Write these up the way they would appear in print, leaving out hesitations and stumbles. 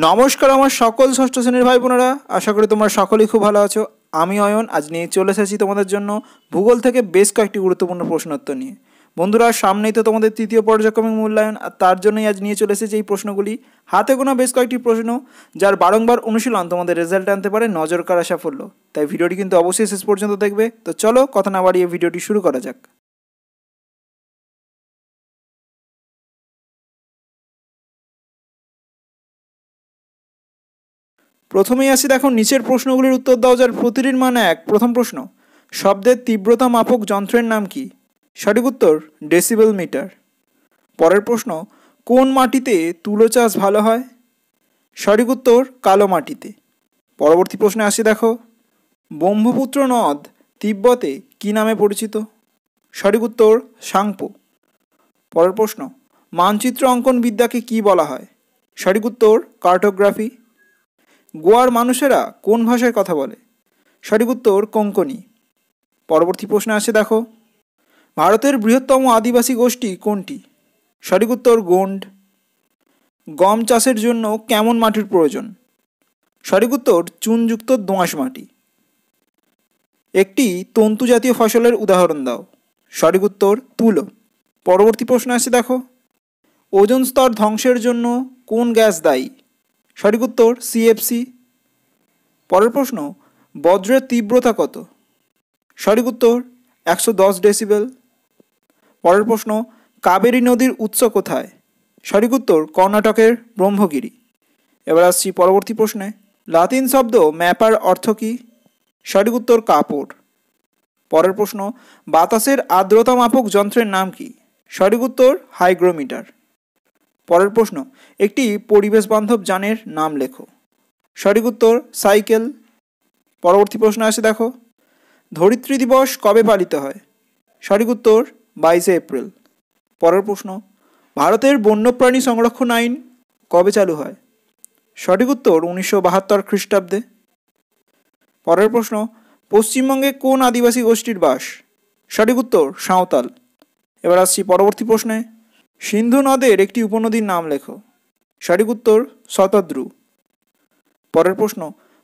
নমস্কার আমার সকল ষষ্ঠ শ্রেণীর ভাই বোনেরা, আশা করি তোমরা সকলেই খুব ভালো আছো। আমি অয়ন আজ নিয়ে চলে এসেছি তোমাদের জন্য ভূগোল থেকে বেশ কয়েকটি গুরুত্বপূর্ণ প্রশ্নোত্তর নিয়ে। বন্ধুরা, সামনেই তো তোমাদের তৃতীয় পর্যায়ক্রমিক মূল্যায়ন, আর তার জন্যই আজ নিয়ে চলে এসেছি এই প্রশ্নগুলি। হাতে গোনা বেশ কয়েকটি প্রশ্ন যার বারংবার অনুশীলন তোমাদের রেজাল্ট আনতে পারে নজর কাড়া সাফল্য। তাই ভিডিওটি কিন্তু অবশ্যই শেষ পর্যন্ত দেখবে। তো চলো কথা না বাড়িয়ে ভিডিওটি শুরু করা যাক। প্রথমেই আসি, দেখো নিচের প্রশ্নগুলির উত্তর দাও যার প্রতিটির মান এক। প্রথম প্রশ্ন, শব্দের তীব্রতা মাপক যন্ত্রের নাম কি? সঠিক উত্তর ডেসিবেল মিটার। পরের প্রশ্ন, কোন মাটিতে তুলো চাষ ভালো হয়? সঠিক উত্তর কালো মাটিতে। পরবর্তী প্রশ্নে আসি, দেখো ব্রহ্মপুত্র নদ তিব্বতে কী নামে পরিচিত? সঠিক উত্তর সাংপো। পরের প্রশ্ন, মানচিত্র অঙ্কন বিদ্যাকে কী বলা হয়? সঠিক উত্তর কার্টোগ্রাফি। গোয়ার মানুষেরা কোন ভাষায় কথা বলে? সঠিক উত্তর কোঙ্কনি। পরবর্তী প্রশ্নে আসে, দেখো ভারতের বৃহত্তম আদিবাসী গোষ্ঠী কোনটি? সঠিক উত্তর গোন্ড। গম চাষের জন্য কেমন মাটির প্রয়োজন? সঠিক উত্তর চুনযুক্ত দোআঁশ মাটি। একটি তন্তু জাতীয় ফসলের উদাহরণ দাও। সঠিক উত্তর তুলো। পরবর্তী প্রশ্ন আসে, দেখো ওজোন স্তর ধ্বংসের জন্য কোন গ্যাস দায়ী? সঠিক উত্তর সিএফসি। পরের প্রশ্ন, বজ্রের তীব্রতা কত? সঠিক উত্তর 110 ডেসিবেল। পরের প্রশ্ন, কাবেরী নদীর উৎস কোথায়? সঠিক উত্তর কর্ণাটকের ব্রহ্মগিরি। এবার আসছি পরবর্তী প্রশ্নে, লাতিন শব্দ ম্যাপার অর্থ কী? সঠিক উত্তর কাপড়। পরের প্রশ্ন, বাতাসের আর্দ্রতা মাপক যন্ত্রের নাম কি? সঠিক উত্তর হাইগ্রোমিটার। পরের প্রশ্ন, একটি পরিবেশ বান্ধব যানের নাম লেখো। সঠিক উত্তর সাইকেল। পরবর্তী প্রশ্ন আসে, দেখো ধরিত্রী দিবস কবে পালিত হয়? সঠিক উত্তর 22 এপ্রিল। পরের প্রশ্ন, ভারতের বন্যপ্রাণী সংরক্ষণ আইন কবে চালু হয়? সঠিক উত্তর 1972 খ্রিস্টাব্দে। পরের প্রশ্ন, পশ্চিমবঙ্গে কোন আদিবাসী গোষ্ঠীর বাস? সঠিক উত্তর সাঁওতাল। এবার আসছি পরবর্তী প্রশ্নে, সিন্ধু নদের একটি উপনদীর নাম লেখো। সঠিক উত্তর শতদ্রু। পরের প্রশ্ন,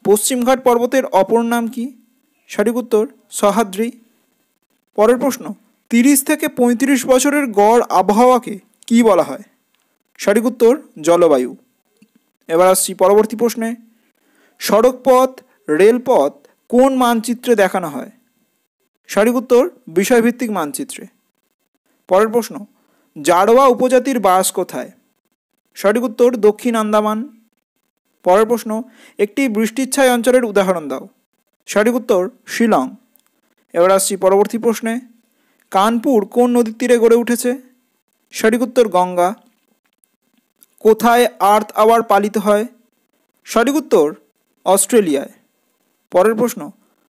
পশ্চিমঘাট পর্বতের অপর নাম কি? সঠিক উত্তর সহ্যাদ্রি। পরের প্রশ্ন, 30 থেকে 35 বছরের গড় আবহাওয়াকে কি বলা হয়? সঠিক উত্তর জলবায়ু। এবার আসছি পরবর্তী প্রশ্নে, সড়কপথ রেলপথ কোন মানচিত্রে দেখানো হয়? সঠিক উত্তর বিষয়ভিত্তিক মানচিত্রে। পরের প্রশ্ন, জাড়োয়া উপজাতির বাস কোথায়? সঠিক উত্তর দক্ষিণ আন্দামান। পরের প্রশ্ন, একটি বৃষ্টিচ্ছায় অঞ্চলের উদাহরণ দাও। সঠিক উত্তর শিলং। এবার আসছি পরবর্তী প্রশ্নে, কানপুর কোন নদীর তীরে গড়ে উঠেছে? সঠিক উত্তর গঙ্গা। কোথায় আর্থ আওয়ার পালিত হয়? সঠিক উত্তর অস্ট্রেলিয়ায়। পরের প্রশ্ন,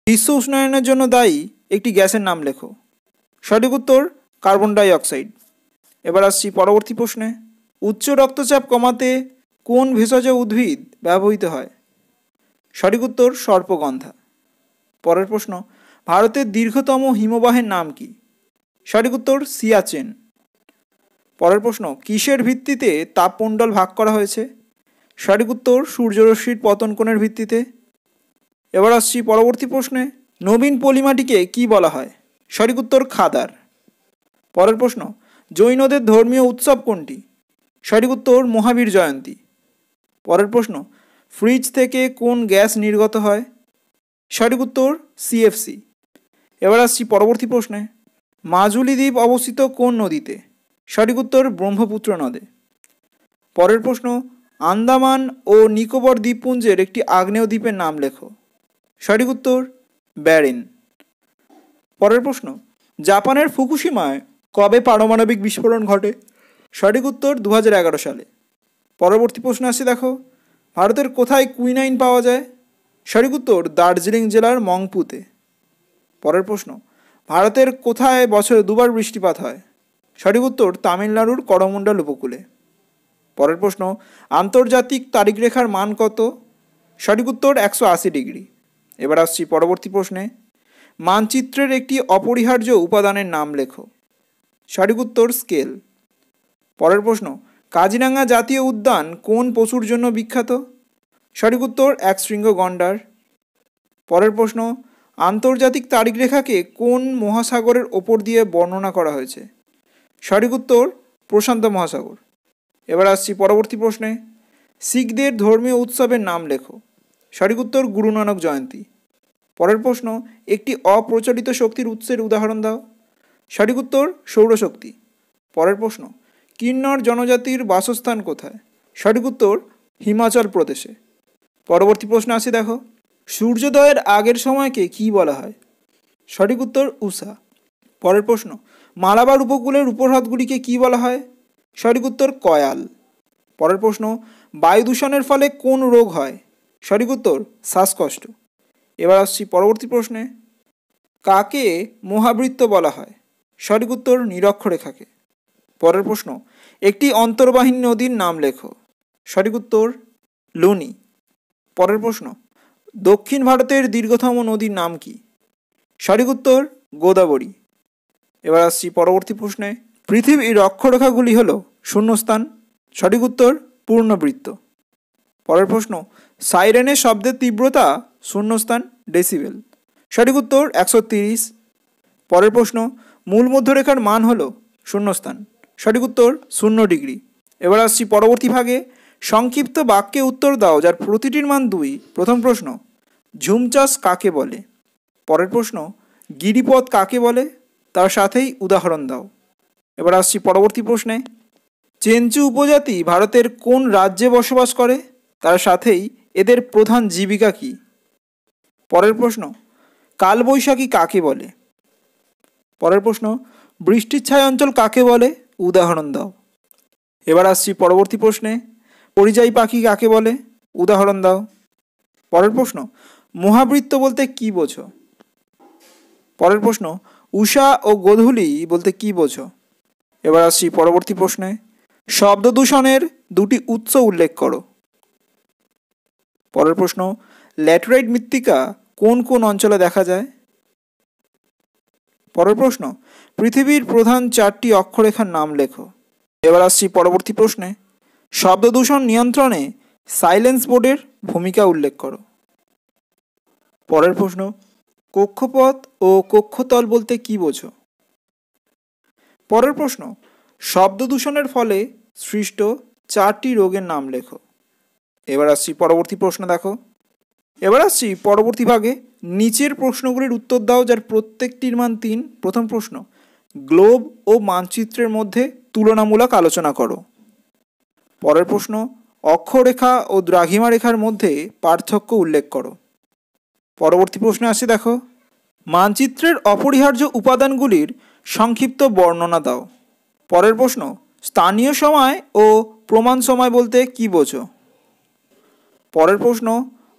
বিশ্ব উষ্ণায়নের জন্য দায়ী একটি গ্যাসের নাম লেখো। সঠিক উত্তর কার্বন ডাই অক্সাইড। এবার আসছি পরবর্তী প্রশ্নে, উচ্চ রক্তচাপ কমাতে কোন ভেষজ উদ্ভিদ ব্যবহৃত হয়? সঠিক উত্তর সর্পগন্ধা। পরের প্রশ্ন, ভারতের দীর্ঘতম হিমবাহের নাম কি? সঠিক উত্তর সিয়াচেন। পরের প্রশ্ন, কিসের ভিত্তিতে তাপমণ্ডল ভাগ করা হয়েছে? সঠিক উত্তর সূর্যরশ্মির পতন কোণের ভিত্তিতে। এবার আসছি পরবর্তী প্রশ্নে, নবীন পলিমাটিকে কি বলা হয়? সঠিক উত্তর খাদার। পরের প্রশ্ন, জৈনদের ধর্মীয় উৎসব কোনটি? সঠিক উত্তর মহাবীর জয়ন্তী। পরের প্রশ্ন, ফ্রিজ থেকে কোন গ্যাস নির্গত হয়? সঠিক উত্তর সিএফসি। এবার আসছি পরবর্তী প্রশ্নে, মাজুলি দ্বীপ অবস্থিত কোন নদীতে? সঠিক উত্তর ব্রহ্মপুত্র নদে। পরের প্রশ্ন, আন্দামান ও নিকোবর দ্বীপপুঞ্জের একটি আগ্নেয় দ্বীপের নাম লেখো। সঠিক উত্তর ব্যারেন। পরের প্রশ্ন, জাপানের ফুকুশিমায় কবে পারমাণবিক বিস্ফোরণ ঘটে? সঠিক উত্তর 2011 সালে। পরবর্তী প্রশ্ন আসছে, দেখো ভারতের কোথায় কুইনাইন পাওয়া যায়? সঠিক উত্তর দার্জিলিং জেলার মংপুতে। পরের প্রশ্ন, ভারতের কোথায় বছরে 2বার বৃষ্টিপাত হয়? সঠিক উত্তর তামিলনাড়ুর করমণ্ডল উপকূলে। পরের প্রশ্ন, আন্তর্জাতিক তারিখরেখার মান কত? সঠিক উত্তর 180 ডিগ্রি। এবার আসছি পরবর্তী প্রশ্নে, মানচিত্রের একটি অপরিহার্য উপাদানের নাম লেখো। সঠিক উত্তর স্কেল। পরের প্রশ্ন, কাজিরাঙা জাতীয় উদ্যান কোন পশুর জন্য বিখ্যাত? সঠিক উত্তর একশৃঙ্গ গন্ডার। পরের প্রশ্ন, আন্তর্জাতিক তারিখরেখাকে কোন মহাসাগরের ওপর দিয়ে বর্ণনা করা হয়েছে? সঠিক উত্তর প্রশান্ত মহাসাগর। এবার আসছি পরবর্তী প্রশ্নে, শিখদের ধর্মীয় উৎসবের নাম লেখো। সঠিক উত্তর গুরু নানক জয়ন্তী। পরের প্রশ্ন, একটি অপ্রচলিত শক্তির উৎসের উদাহরণ দাও। সঠিক উত্তর সৌরশক্তি। পরের প্রশ্ন, কিন্নর জনজাতির বাসস্থান কোথায়? সঠিক উত্তর হিমাচল প্রদেশে। পরবর্তী প্রশ্ন আসি দেখো, সূর্যোদয়ের আগের সময়কে কি বলা হয়? সঠিক উত্তর উষা। পরের প্রশ্ন, মালাবার উপকূলের উপহ্রদগুলিকে কি বলা হয়? সঠিক উত্তর কয়াল। পরের প্রশ্ন, বায়ু দূষণের ফলে কোন রোগ হয়? সঠিক উত্তর শ্বাসকষ্ট। এবার আসছি পরবর্তী প্রশ্নে, কাকে মহাবৃত্ত বলা হয়? সঠিক উত্তর নিরক্ষরেখাকে। পরের প্রশ্ন, একটি অন্তর্বাহিনী নদীর নাম লেখো। সঠিক উত্তর লুনি। পরের প্রশ্ন, দক্ষিণ ভারতের দীর্ঘতম নদীর নাম কি? সঠিক উত্তর গোদাবরী। এবার আসছি পরবর্তী প্রশ্নে, পৃথিবীর অক্ষরেখাগুলি হল শূন্যস্থান। সঠিক উত্তর পূর্ণবৃত্ত। পরের প্রশ্ন, সাইরেনের শব্দের তীব্রতা শূন্যস্থান ডেসিবেল। সঠিক উত্তর 130। পরের প্রশ্ন, মূল মধ্যরেখার মান হল শূন্যস্থান। সঠিক উত্তর 0 ডিগ্রি। এবার আসছি পরবর্তী ভাগে, সংক্ষিপ্ত বাক্যে উত্তর দাও যার প্রতিটির মান 2। প্রথম প্রশ্ন, ঝুম চাষ কাকে বলে? পরের প্রশ্ন, গিরিপথ কাকে বলে? তার সাথেই উদাহরণ দাও। এবার আসছি পরবর্তী প্রশ্নে, চেঞ্চু উপজাতি ভারতের কোন রাজ্যে বসবাস করে? তার সাথেই এদের প্রধান জীবিকা কি? পরের প্রশ্ন, কালবৈশাখী কাকে বলে? পরের প্রশ্ন, বৃষ্টির ছায়া অঞ্চল কাকে বলে? উদাহরণ দাও। এবার আসছি পরবর্তী প্রশ্নে, পরিযায়ী পাখি কাকে বলে? উদাহরণ দাও। পরের প্রশ্ন, মহাবৃত্ত বলতে কি বোঝো? পরের প্রশ্ন, উষা ও গোধূলি বলতে কি বোঝো? এবার আসছি পরবর্তী প্রশ্নে, শব্দ দূষণের 2টি উৎস উল্লেখ করো। পরের প্রশ্ন, ল্যাটেরাইট মৃত্তিকা কোন কোন অঞ্চলে দেখা যায়? পরের প্রশ্ন, পৃথিবীর প্রধান 4টি অক্ষরেখার নাম লেখো। এবার আসছি পরবর্তী প্রশ্নে, শব্দ দূষণ নিয়ন্ত্রণে সাইলেন্স বোর্ডের ভূমিকা উল্লেখ করো। পরের প্রশ্ন, কক্ষপথ ও কক্ষতল বলতে কি বোঝো? পরের প্রশ্ন, শব্দ দূষণের ফলে সৃষ্ট 4টি রোগের নাম লেখো। এবার আসছি পরবর্তী প্রশ্ন দেখো। এবার আসছি পরবর্তী ভাগে, নিচের প্রশ্নগুলির উত্তর দাও যার প্রত্যেকটির মান 3। প্রথম প্রশ্ন, গ্লোব ও মানচিত্রের মধ্যে তুলনামূলক আলোচনা করো। পরের প্রশ্ন, অক্ষরেখা ও দ্রাঘিমা রেখার মধ্যে পার্থক্য উল্লেখ করো। পরবর্তী প্রশ্নে আসি দেখো, মানচিত্রের অপরিহার্য উপাদানগুলির সংক্ষিপ্ত বর্ণনা দাও। পরের প্রশ্ন, স্থানীয় সময় ও প্রমাণ সময় বলতে কি বোঝো? পরের প্রশ্ন,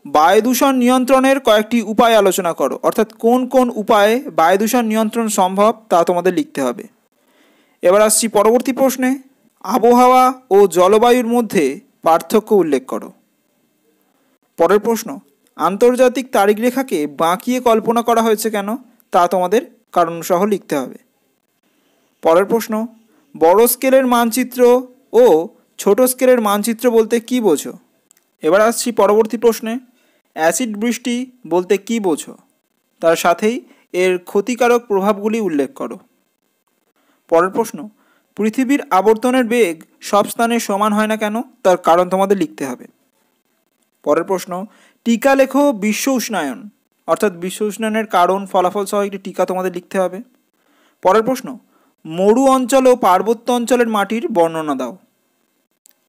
বায়ু দূষণ নিয়ন্ত্রণের কয়েকটি উপায় আলোচনা করো, অর্থাৎ কোন কোন উপায়ে বায়ু দূষণ নিয়ন্ত্রণ সম্ভব তা তোমাদের লিখতে হবে। এবার আসছি পরবর্তী প্রশ্নে, আবহাওয়া ও জলবায়ুর মধ্যে পার্থক্য উল্লেখ করো। পরের প্রশ্ন, আন্তর্জাতিক তারিখরেখাকে বাঁকিয়ে কল্পনা করা হয়েছে কেন তা তোমাদের কারণসহ লিখতে হবে। পরের প্রশ্ন, বড় স্কেলের মানচিত্র ও ছোট স্কেলের মানচিত্র বলতে কি বোঝো? এবার আসছি পরবর্তী প্রশ্নে, অ্যাসিড বৃষ্টি বলতে কি বোঝো? তার সাথেই এর ক্ষতিকারক প্রভাবগুলি উল্লেখ করো। পরের প্রশ্ন, পৃথিবীর আবর্তনের বেগ সব স্থানে সমান হয় না কেন তার কারণ তোমাদের লিখতে হবে। পরের প্রশ্ন, টিকা লেখো বিশ্ব উষ্ণায়ন, অর্থাৎ বিশ্ব উষ্ণায়নের কারণ ফলাফল সহ একটি টিকা তোমাদের লিখতে হবে। পরের প্রশ্ন, মরু অঞ্চল ও পার্বত্য অঞ্চলের মাটির বর্ণনা দাও।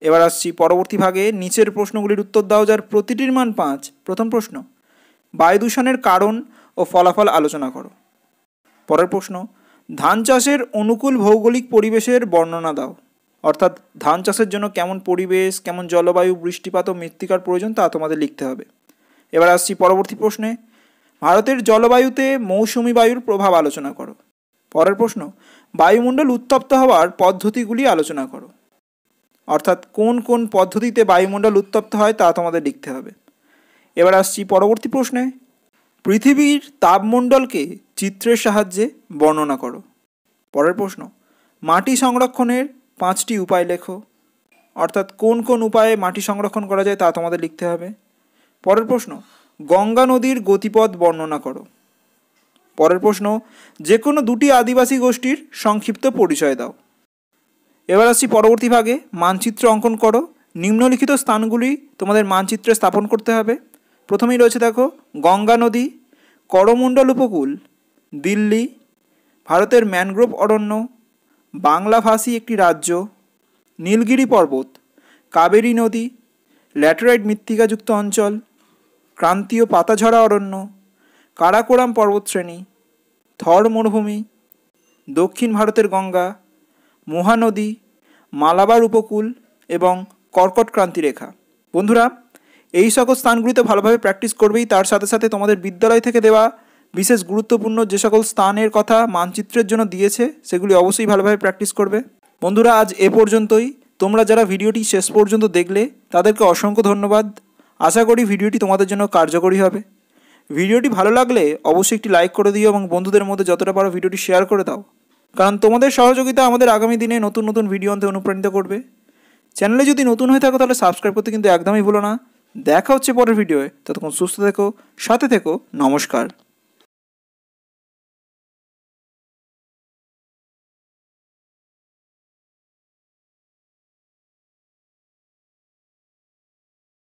এবার আসছি পরবর্তী ভাগে, নিচের প্রশ্নগুলির উত্তর দাও যার প্রতিটির মান 5। প্রথম প্রশ্ন, বায়ু দূষণের কারণ ও ফলাফল আলোচনা করো। পরের প্রশ্ন, ধান চাষের অনুকূল ভৌগোলিক পরিবেশের বর্ণনা দাও, অর্থাৎ ধান চাষের জন্য কেমন পরিবেশ, কেমন জলবায়ু, বৃষ্টিপাত ও মৃত্তিকার প্রয়োজন তা তোমাদের লিখতে হবে। এবার আসছি পরবর্তী প্রশ্নে, ভারতের জলবায়ুতে মৌসুমি বায়ুর প্রভাব আলোচনা করো। পরের প্রশ্ন, বায়ুমণ্ডল উত্তপ্ত হওয়ার পদ্ধতিগুলি আলোচনা করো, অর্থাৎ কোন কোন পদ্ধতিতে বায়ুমণ্ডল উত্তপ্ত হয় তা তোমাদের লিখতে হবে। এবার আসছি পরবর্তী প্রশ্নে, পৃথিবীর তাপমণ্ডলকে চিত্রের সাহায্যে বর্ণনা করো। পরের প্রশ্ন, মাটি সংরক্ষণের 5টি উপায় লেখো। অর্থাৎ কোন কোন উপায়ে মাটি সংরক্ষণ করা যায় তা তোমাদের লিখতে হবে। পরের প্রশ্ন, গঙ্গা নদীর গতিপথ বর্ণনা করো। পরের প্রশ্ন, যে কোনো দুটি আদিবাসী গোষ্ঠীর সংক্ষিপ্ত পরিচয় দাও। এবার আসছি পরবর্তী ভাগে, মানচিত্র অঙ্কন করো। নিম্নলিখিত স্থানগুলি তোমাদের মানচিত্রে স্থাপন করতে হবে। প্রথমেই রয়েছে দেখো গঙ্গা নদী, করমণ্ডল উপকূল, দিল্লি, ভারতের ম্যানগ্রোভ অরণ্য, বাংলাভাষী একটি রাজ্য, নীলগিরি পর্বত, কাবেরী নদী, ল্যাটেরাইট মৃত্তিকাযুক্ত অঞ্চল, ক্রান্তীয় পাতাঝরা অরণ্য, কারাকোরাম পর্বতশ্রেণী, থর মরুভূমি, দক্ষিণ ভারতের গঙ্গা, মহানদী, মালাবার উপকূল এবং কর্কট ক্রান্তি রেখা। বন্ধুরা, এই সকল স্থানগুলিতে ভালোভাবে প্র্যাকটিস করবেই, তার সাথে সাথে তোমাদের বিদ্যালয় থেকে দেওয়া বিশেষ গুরুত্বপূর্ণ যে সকল স্থানের কথা মানচিত্রের জন্য দিয়েছে সেগুলি অবশ্যই ভালোভাবে প্র্যাকটিস করবে। বন্ধুরা, আজ এ পর্যন্তই। তোমরা যারা ভিডিওটি শেষ পর্যন্ত দেখলে তাদেরকে অসংখ্য ধন্যবাদ। আশা করি ভিডিওটি তোমাদের জন্য কার্যকরী হবে। ভিডিওটি ভালো লাগলে অবশ্যই একটি লাইক করে দিও এবং বন্ধুদের মধ্যে যতটা পারো ভিডিওটি শেয়ার করে দাও, কারণ তোমাদের সহযোগিতা আমাদের আগামী দিনে নতুন নতুন ভিডিও আনতে অনুপ্রাণিত করবে। চ্যানেলে যদি নতুন হয়ে থাকো তাহলে সাবস্ক্রাইব করতে কিন্তু একদমই ভুলো না। দেখা হচ্ছে পরের ভিডিওয়ে, ততক্ষণ সুস্থ থেকো, সাথে থেকো। নমস্কার।